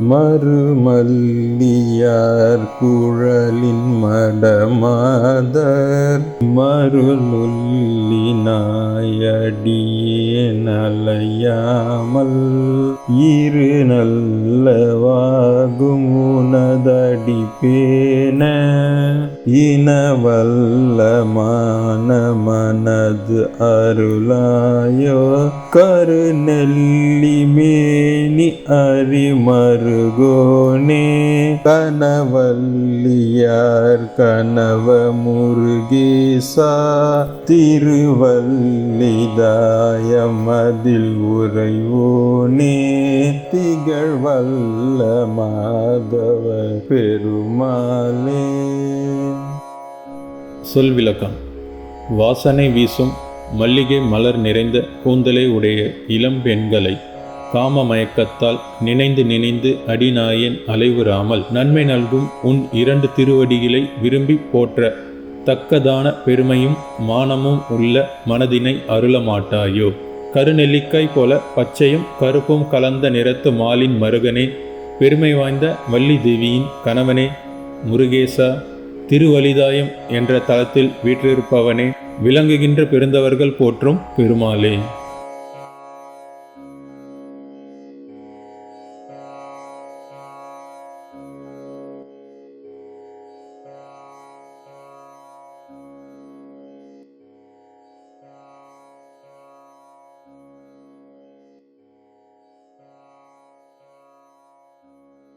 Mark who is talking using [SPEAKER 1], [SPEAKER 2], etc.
[SPEAKER 1] மறுமல்லியார் குழலின் மடமாதர் மருளுள்ளினாயடியே நலையாமல் இரு நல்லவாகும் உனதடி பேண இனவல்லமான மனது அருளாயோ கருநெல்லி மேனி அறிமருகோனே கனவல்லியார் கனவ முருகேசா திருவல்லிதாயமதில் உறைவோனே திகழ்வல்ல மாதவ பெருமாளே.
[SPEAKER 2] சொல் விளக்கம். வாசனை வீசும் மல்லிகை மலர் நிறைந்த கூந்தலை உடைய இளம் பெண்களை காம மயக்கத்தால் நினைந்து நினைந்து அடிநாயன் அலைவுறாமல் நன்மை நல்கும் உன் 2 திருவடிகளை விரும்பி போற்ற தக்கதான பெருமையும் மானமும் உள்ள மனதினை அருளமாட்டாயோ? கருநெல்லிக்காய் போல பச்சையும் கருப்பும் கலந்த நிறத்து மாலின் மருகனே, பெருமை வாய்ந்த வள்ளி தேவியின் கணவனே, முருகேசா, திருவலிதாயம் என்ற தலத்தில் வீற்றிருப்பவனே, விளங்குகின்ற பெருந்தவர்கள் போற்றும் பெருமாளே.